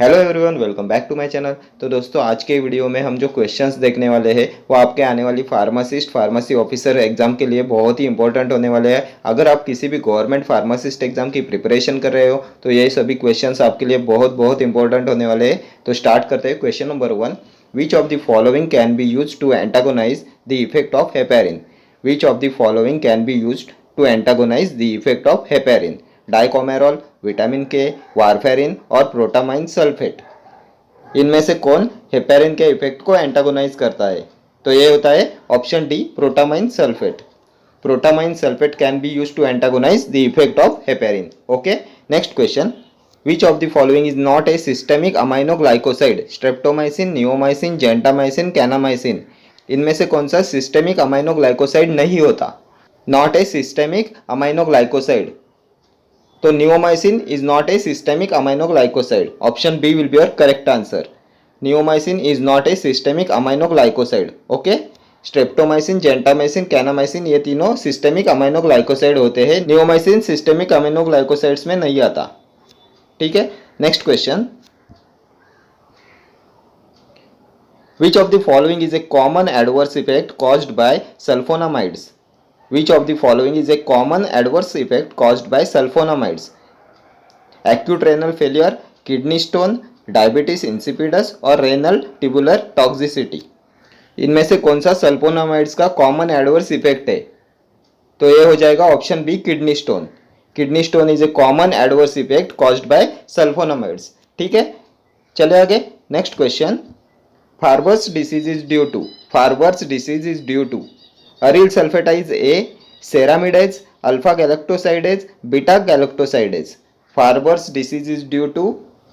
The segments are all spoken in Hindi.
Hello everyone, welcome back to my channel. तो दोस्तों, आज के वीडियो में हम जो क्वेश्चंस देखने वाले हैं वो आपके आने वाली फार्मेसी ऑफिसर एग्जाम के लिए बहुत ही इंपॉर्टेंट होने वाले हैं। अगर आप किसी भी गवर्नमेंट फार्मासिस्ट एग्जाम की प्रिपरेशन कर रहे हो तो ये सभी क्वेश्चंस आपके लिए बहुत बहुत इंपॉर्टेंट होने वाले हैं। तो स्टार्ट करते हैं। Question number 1, which of the following can be use to antagonise the effect of heparin? Which of the following can be use to antagonise the effect of heparin? Dicoumarol, vitamin K, warfarin और प्रोटामाइन सल्फेट। इनमें से कौन हेपेरिन के इफेक्ट को एंटागोनाइज करता है? तो ये होता है option D, protamine sulphate. Protamine sulphate can be use to antagonise the effect of heparin. Okay, next question, which of the following is not a systemic aminoglycoside? Streptomycin, neomycin, gentamicin, kanamycin. इनमें से कौन सा सिस्टेमिक अमाइनोग्लाइकोसाइड नहीं होता? Not a systemic aminoglycoside. तो neomycin is not a systemic aminoglycoside. Option B will be your correct answer. Neomycin is not a systemic aminoglycoside. Okay, streptomycin, gentamicin, kanamycin ये तीनों सिस्टेमिक अमाइनोग्लाइकोसाइड होते हैं। नियोमाइसिन सिस्टेमिक अमाइनोग्लाइकोसाइड्स में नहीं आता। ठीक है, next question, which of the following is a common adverse effect caused by sulphonamides? Which of the following is a common adverse effect caused by sulfonamides? Acute renal failure, kidney stone, diabetes insipidus और renal tubular toxicity। इनमें से कौन सा सल्फोनामाइड्स का कॉमन एडवर्स इफेक्ट है? तो ये हो जाएगा option B, kidney stone. Kidney stone is a common adverse effect caused by sulphonamides. ठीक है, चले आगे। Next question, Farber's disease is due to. Farber's disease is due to aryl sulphatase A, ceramidase, alpha galactosidase, beta galactosidase. Farber's disease is due to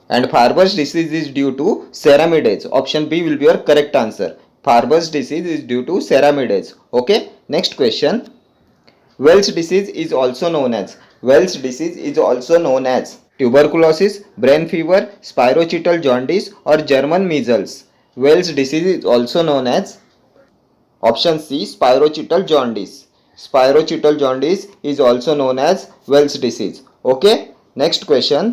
and Farber's disease is due to ceramidase. Option B will be your correct answer. Farber's disease is due to ceramidase. Okay, next question, Wales disease is also known as. Weil's disease is also known as tuberculosis, brain fever, spirochetal jaundice और German measles. Weil's disease is also known as option C, spirochetal jaundice. Spirochetal jaundice is also known as Wells disease. Okay, next question,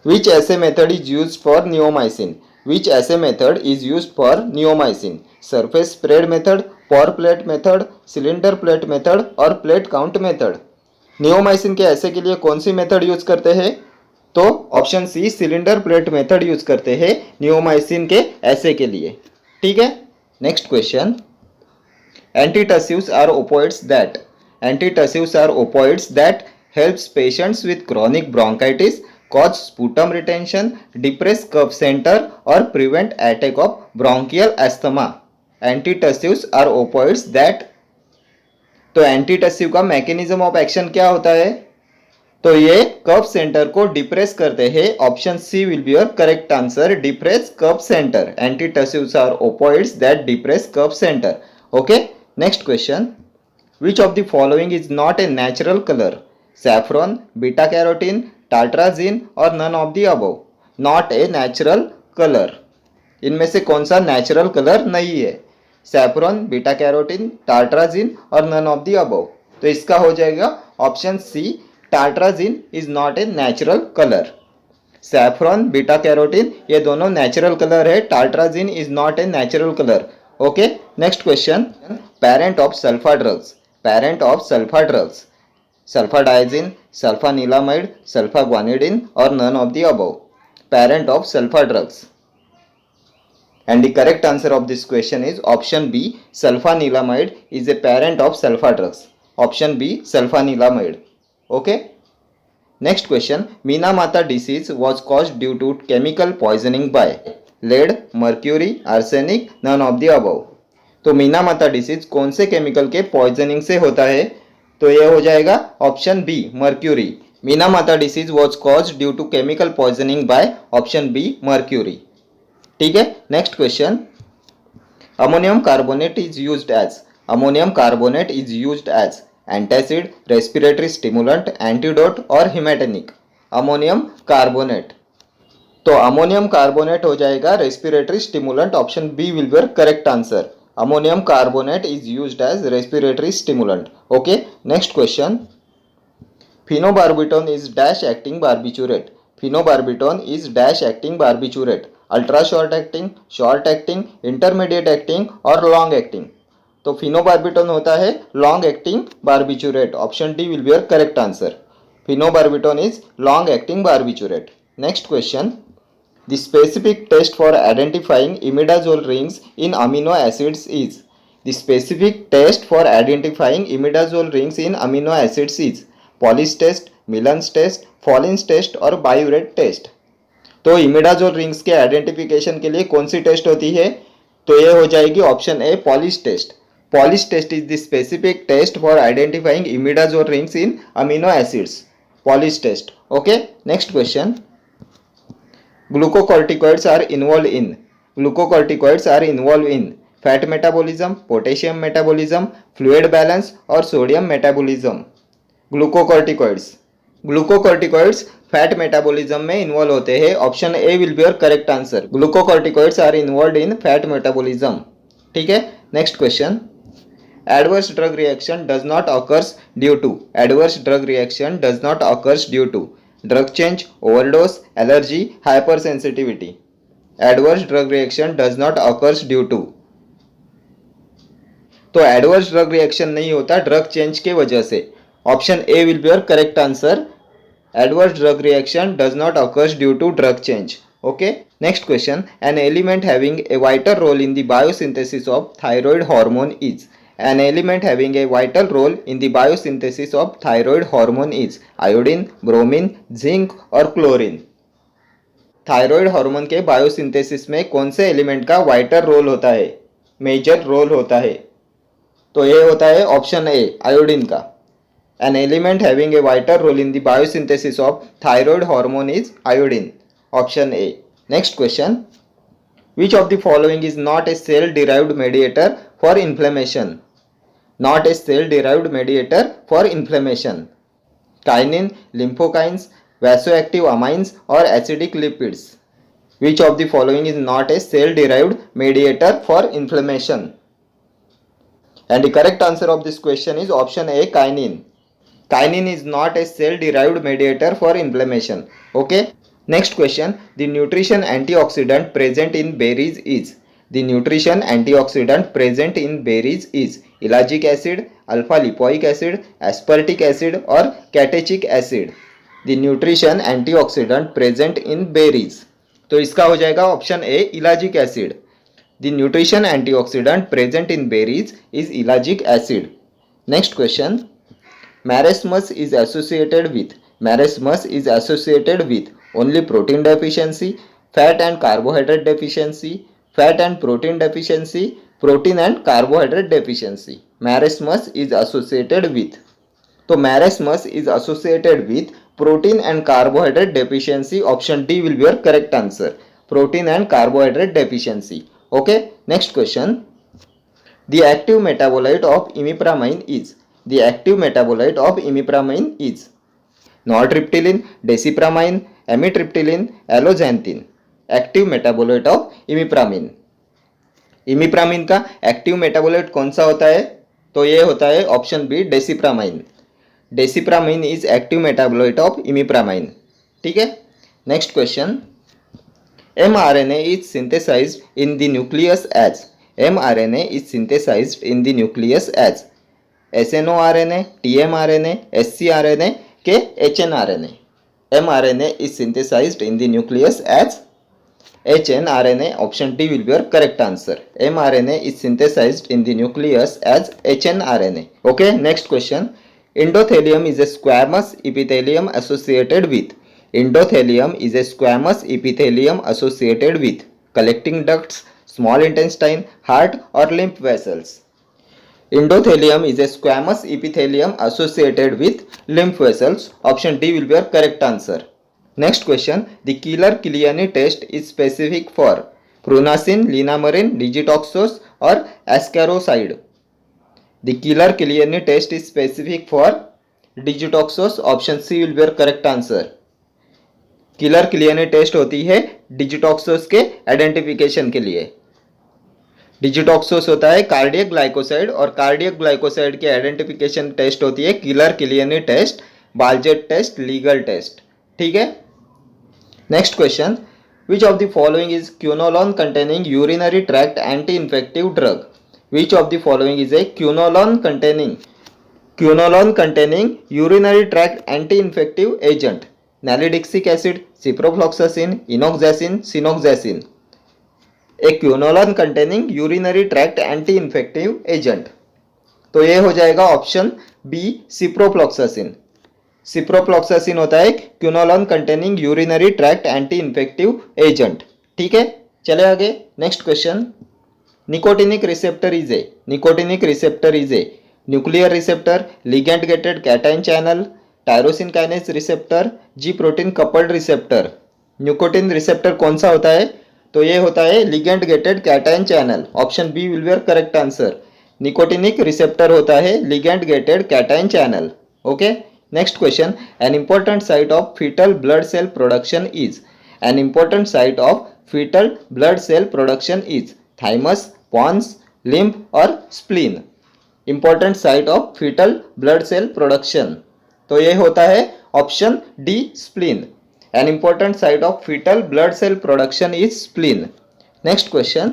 which assay method is used for neomycin? Which assay method is used for neomycin? Surface spread method, pour plate method, cylinder plate method और plate count method। नियोमाइसिन के ऐसे के लिए कौन सी मेथड यूज करते हैं? तो option C, cylinder plate method use करते हैं नियोमाइसिन के ऐसे के लिए। ठीक है, next question, antitussives are opioids that helps patients with chronic bronchitis, cause sputum retention, depress cough center और prevent attack of bronchial asthma। antitussives are opioids that, तो एंटीटसिव का मैकेनिज्म ऑफ एक्शन क्या होता है? तो ये कफ सेंटर को डिप्रेस करते हैं। Option C will be your correct answer, depress cough centre. Antitussives are opioids that depress cough centre. Okay, next question, which of the following is not a natural colour? Saffron, beta carotene, tartrazine और none of the above. Not a natural colour, इनमें से कौन सा नेचुरल कलर नहीं है? सैफ्रॉन, बीटा कैरोटीन, टार्ट्राजिन और नन ऑफ द अबव। तो इसका हो जाएगा option C, tartrazine is not a natural colour. Saffron, beta carotene ये दोनों नेचुरल कलर है, tartrazine is not a natural colour. Okay, next question, parent of sulpha drugs. Parent of sulpha drugs, sulphadiazine, sulphanilamide, sulphaguanidine और none of the above. Parent of sulpha drugs, and the correct answer of this question is option B, sulfanilamide is a parent of sulfa drugs. Option B, sulfanilamide. Okay, next question, Minamata disease was caused due to chemical poisoning by lead, mercury, arsenic, none of the above। तो मीनामाता डिसीज कौन से केमिकल के पॉइजनिंग से होता है? तो ये हो जाएगा option B, mercury. Minamata disease was caused due to chemical poisoning by option B, mercury. ठीक है, next question, ammonium carbonate is used as. Ammonium carbonate is used as antacid, respiratory stimulant, antidote और हिमेटेनिक। अमोनियम कार्बोनेट, तो अमोनियम कार्बोनेट हो जाएगा respiratory stimulant. Option B will be correct answer. Ammonium carbonate is used as respiratory stimulant. Okay, next question, phenobarbital is dash acting barbiturate. phenobarbital is dash acting barbiturate, ultra short acting, intermediate acting और लॉन्ग एक्टिंग. तो phenobarbital होता है long acting barbiturate. Option D will be your correct answer. phenobarbital is long acting barbiturate. Next question. The specific test for identifying imidazole rings in amino acids is. The specific test for identifying imidazole rings in amino acids is Polish test, Milans test, Follins test और Biuret test. तो इमिडाजोल रिंग्स के आइडेंटिफिकेशन के लिए कौन सी टेस्ट होती है? तो ये हो जाएगी option A Pauly's test. Pauly's test is the specific test for identifying imidazole rings in amino acids. Pauly's test. Okay. Next question. Glucocorticoids are involved in fat metabolism, potassium metabolism, fluid balance और sodium metabolism. Glucocorticoids fat metabolism में इन्वॉल्व होते हैं. Option A will be your correct answer. Glucocorticoids are involve in fat metabolism. ठीक है. Next question. Adverse drug reaction does not occurs due to. Adverse drug reaction does not occurs due to drug change, overdose, allergy, hypersensitivity. Adverse drug reaction does not occurs due to. तो एडवर्स ड्रग रिएक्शन नहीं होता ड्रग चेंज के वजह से. Option A will be your correct answer. Adverse drug reaction does not occurs due to drug change. Okay. Next question. An element having a vital role in the biosynthesis of thyroid hormone is. An element having a vital role in the biosynthesis of thyroid hormone is iodine, bromine, zinc और chlorine. थायराइड हार्मोन के बायोसिंथेसिस में कौन से एलिमेंट का वाइटल रोल होता है, मेजर रोल होता है? तो ये होता है ऑप्शन ए आयोडीन का. An element having a vital role in the biosynthesis of thyroid hormone is iodine. Option A. Next question. Which of the following is not a cell-derived mediator for inflammation? Not a cell-derived mediator for inflammation. Kinin, lymphokines, vasoactive amines or acidic lipids. Which of the following is not a cell-derived mediator for inflammation? And the correct answer of this question is option A, kinin. Kinin is not a cell-derived mediator for inflammation. Okay. Next question. The nutrition antioxidant present in berries is. The nutrition antioxidant present in berries is ellagic acid, alpha lipoic acid, aspartic acid और catechic acid. The nutrition antioxidant present in berries. तो इसका हो जाएगा option A ellagic acid. The nutrition antioxidant present in berries is ellagic acid. Next question. Marasmus is associated with only protein deficiency, fat and carbohydrate deficiency, fat and protein deficiency, protein and carbohydrate deficiency. Marasmus is associated with. तो marasmus is associated with protein and carbohydrate deficiency. Option D will be your correct answer. Protein and carbohydrate deficiency. Okay. Next question. The active metabolite of imipramine is. The active metabolite of imipramine is nortriptyline, desipramine, amitriptyline, alloxanthine. Active metabolite of imipramine. Imipramine का एक्टिव मेटाबोलाइट कौन सा होता है? तो ये होता है option B desipramine. Desipramine is active metabolite of imipramine. ठीक है. Next question. mRNA is synthesised in the nucleus as. mRNA is synthesised in the nucleus as SNORNA, tmRNA, scRNA के hnRNA. mRNA is synthesized in the nucleus as hnRNA. Option D will be your correct answer. mRNA is synthesized in the nucleus as hnRNA. Okay. Next question. Endothelium is a squamous epithelium associated with. Endothelium is a squamous epithelium associated with collecting ducts, small intestine, heart or lymph vessels. Endothelium is a squamous epithelium associated with lymph vessels. Option D will be your correct answer. Next question. The Killer-Killiany test is specific for pronacin, linamarin, digitoxos or ascaroside. The Killer-Killiany test is specific for digitoxos. Option C will be your correct answer. Killer-Killiany test होती है digitoxos के आइडेंटिफिकेशन के लिए. डिजिटॉक्सोस होता है कार्डियक ग्लाइकोसाइड और कार्डियक ग्लाइकोसाइड के आइडेंटिफिकेशन टेस्ट होती है Keller Kiliani test, Baljet test, Legal test. ठीक है. Next question, which of the following is quinolone containing urinary tract anti infective drug? Which of the following is a quinolone containing urinary tract anti infective agent? Nalidixic acid, ciprofloxacin, enoxacin, cinoxacin. A quinolone containing urinary tract anti infective agent, तो ये हो जाएगा ऑप्शन बी सिप्रोफ्लॉक्सासिन। सिप्रोफ्लॉक्सासिन होता है quinolone containing urinary tract anti infective agent. ठीक है, चले आगे। Next question, nicotinic receptor is a nuclear receptor, ligand gated cation channel, tyrosine kinase receptor, G protein coupled receptor. Nicotine receptor कौन सा होता है? तो ये होता है ligand gated cation channel. Option B will be your correct answer. Nicotinic receptor होता है ligand gated cation channel. Okay, next question, an important site of fetal blood cell production is? An important site of fetal blood cell production is thymus, pons, lymph और spleen. Important site of fetal blood cell production, तो ये होता है option D spleen. An important site of fetal blood cell production is spleen. Next question,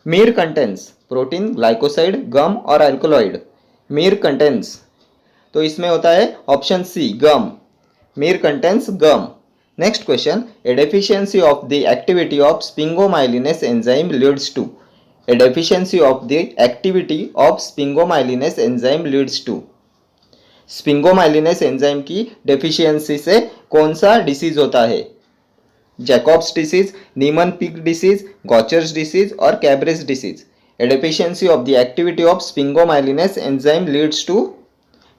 myrrh contains protein, glycoside, gum और अल्कलॉइड। मीर कंटेन्स, तो इसमें होता है option C gum. Myrrh contains gum. Next question, a deficiency of the activity of sphingomyelinase enzyme leads to? A deficiency of the activity of sphingomyelinases enzyme leads to? Sphingomyelinase enzyme की डेफिशिएंसी से कौन सा डिसीज होता है? Jacobs disease, Niemann Pick disease, Gaucher's disease और Krabbe's disease. A deficiency of the activity of sphingomyelinase enzyme leads to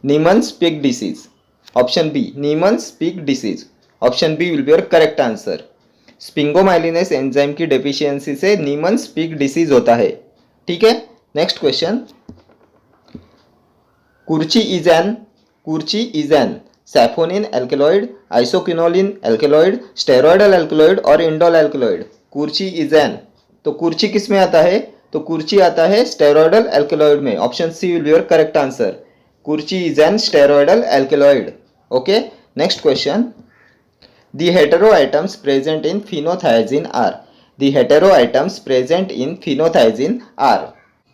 Niemann's Pick disease. Option B Niemann's Pick disease. Option B will be your correct answer. Sphingomyelinase enzyme की डेफिशिएंसी से नीमन्स पिक डिसीज होता है। ठीक है, next question, kurchi is an saponin alkaloid, isoquinoline alkaloid, steroidal alkaloid और इंडोल एल्केलॉइड। कुर्ची इज एन, तो कुर्ची किस में आता है? तो कुर्ची आता है स्टेरॉयडल एल्केलॉइड में। Option C will be your correct answer. Kurchi is an steroidal alkaloid. Okay, next question, the heteroatoms present in phenothiazine are? The heteroatoms present in phenothiazine are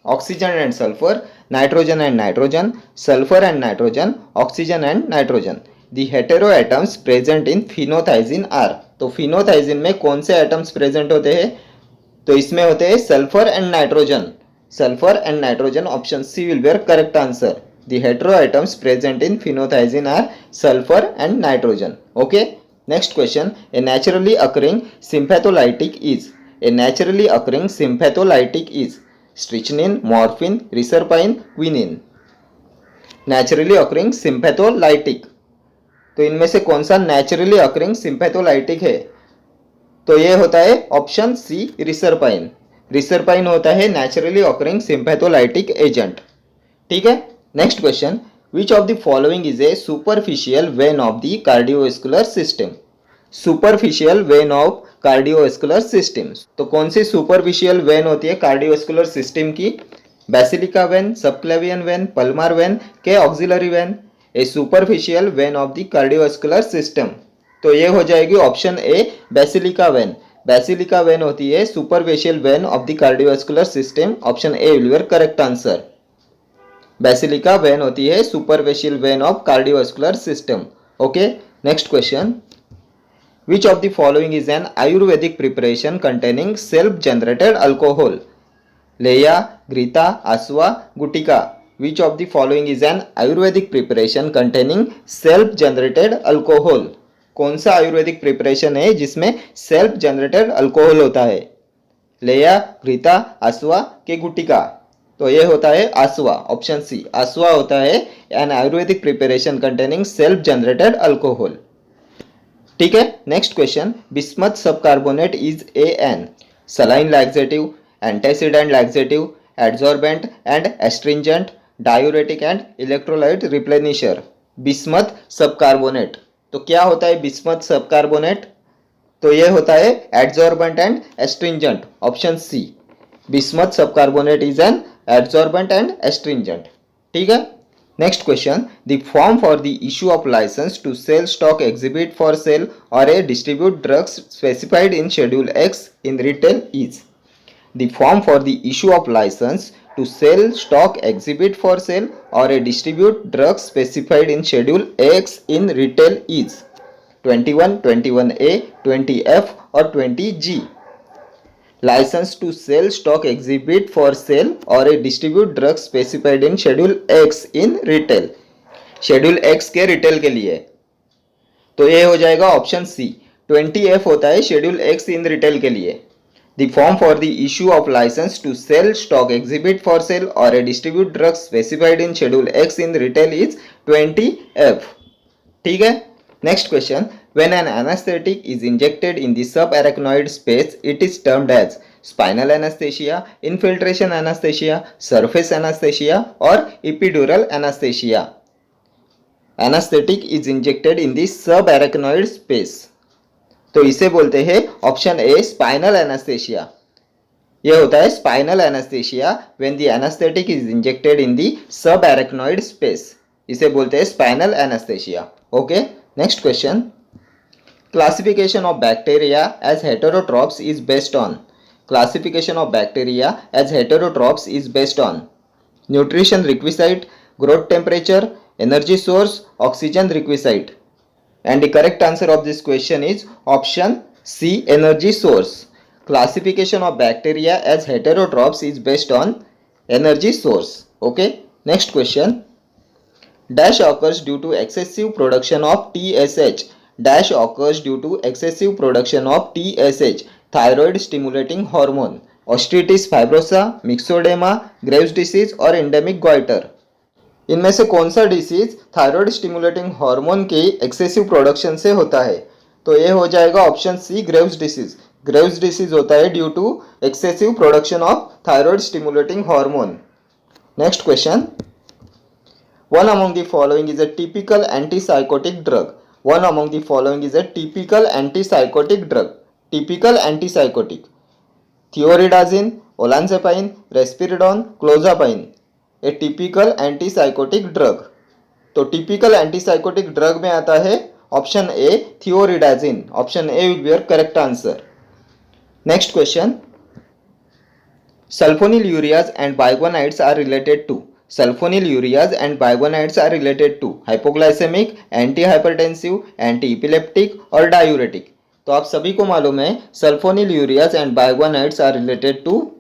oxygen and sulfur, nitrogen and nitrogen, sulfur and nitrogen, oxygen and nitrogen. The heteroatoms present in phenothiazine are, तो फिनोथाइजिन में कौन से एटम्स प्रेजेंट होते हैं? तो इसमें होते हैं sulphur and nitrogen. Sulphur and nitrogen, option C will be your correct answer. The heteroatoms present in phenothiazine are sulfur and nitrogen. Okay, next question, a naturally occurring sympatholytic is? A naturally occurring sympatholytic is strychnine, morphine, reserpine, quinine. Naturally occurring sympatholytic, तो इनमें से कौन सा नेचुरली अकरिंग सिंपैथोलाइटिक है? तो ये होता है ऑप्शन सी रिसरपाइन। रिसरपाइन होता है नेचुरली अकरिंग सिंपैथोलाइटिक एजेंट। ठीक है, next question, which of the following is a superficial vein of the cardiovascular system? Superficial vein of cardiovascular system, तो कौन सी सुपरफिशियल वेन होती है कार्डियोवास्कुलर सिस्टम की? Basilica vein, subclavian vein, palmar vein के axillary vein? A superficial vein of the cardiovascular system, तो ये हो जाएगी option A basilica vein. Basilica vein होती है superficial vein of the cardiovascular system. Option A will be your correct answer. Basilica vein होती है superficial vein of cardiovascular system. Okay, next question, which of the following is an ayurvedic preparation containing self generated alcohol? Leya, Grita, Aswa, Gutika. Which of the following is an ayurvedic preparation containing self generated alcohol? कौन सा आयुर्वेदिक प्रिपरेशन है जिसमें सेल्फ जनरेटेड अल्कोहल होता है? लेया, घृता, आसवा के गुटिका? तो ये होता है आसवा। ऑप्शन सी आसवा होता है an Ayurvedic preparation containing self generated alcohol. ठीक है, next question, bismuth subcarbonate is a an saline laxative, antacid and laxative, adsorbent and astringent, diuretic and electrolyte replenisher. Bismuth subcarbonate, तो क्या होता है बिस्मथ सब कार्बोनेट? तो ये होता है adsorbent and astringent. Option C bismuth subcarbonate is an adsorbent and astringent. ठीक है, Next question, the form for the issue of license to sell stock, exhibit for sale or a distribute drugs specified in schedule X in retail is. The form for the issue of license to sell stock, exhibit for sale or a distribute drugs specified in schedule X in retail is 21, 21A, 20F or 20G. License to sell stock, exhibit for sale or a distribute drugs specified in schedule X in retail. Schedule X के रिटेल के लिए तो ये हो जाएगा ऑप्शन सी. 20F होता है शेड्यूल X इन रिटेल के लिए. The form for the issue of license to sell stock, exhibit for sale or a distribute drugs specified in schedule X in retail is 20F. ठीक है. Next question, when an anesthetic is injected in the subarachnoid space, it is termed as spinal anesthesia, infiltration anesthesia, surface anesthesia or epidural anesthesia. Anesthetic is injected in the subarachnoid space, तो इसे बोलते हैं ऑप्शन ए स्पाइनल एनास्थेशिया. यह होता है spinal anaesthesia when the anaesthetic is injected in the subarachnoid space. इसे बोलते हैं spinal anaesthesia. Okay. Next question, classification of bacteria as heterotrophs is based on. Classification of bacteria as heterotrophs is based on nutrition requisite, growth temperature, energy source, oxygen requisite. And the correct answer of this question is option C, energy source. Classification of bacteria as heterotrophs is based on energy source. Okay. Next question. Dash occurs due to excessive production of TSH. Dash occurs due to excessive production of TSH, thyroid stimulating hormone. Osteotis fibrosa, myxedema, Graves disease और endemic goiter. इनमें से कौन सा डिसीज थायराइड स्टिमुलेटिंग हार्मोन के एक्सेसिव प्रोडक्शन से होता है? तो ये हो जाएगा option C, Graves disease. Graves disease होता है due to excessive production of thyroid stimulating hormone. Next question, one among the following is a typical antipsychotic drug. One among the following is a typical antipsychotic drug. Typical antipsychotic, thioridazine, olanzapine, risperidone, clozapine. A typical antipsychotic drug. तो टिपिकल एंटीसाइकोटिक ड्रग में आता है option A thioridazine. Option A will be your correct answer. Next question, sulfonylureas and biguanides are related to. Sulfonylureas and biguanides are related to hypoglycaemic, anti hypertensive, anti epileptic और डायूरेटिक. तो आप सभी को मालूम है sulfonylureas and biguanides are related to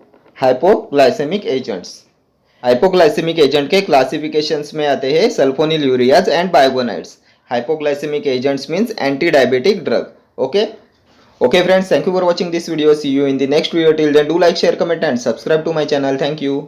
hypoglycaemic agents. Hypoglycaemic agent के क्लासिफिकेशंस में आते हैं sulfonylureas and biguanides. Hypoglycaemic agents means anti diabetic drug. Okay. Okay friends, thank you for watching this video. See you in the next video. Till then, do like, share, comment and subscribe to my channel. Thank you.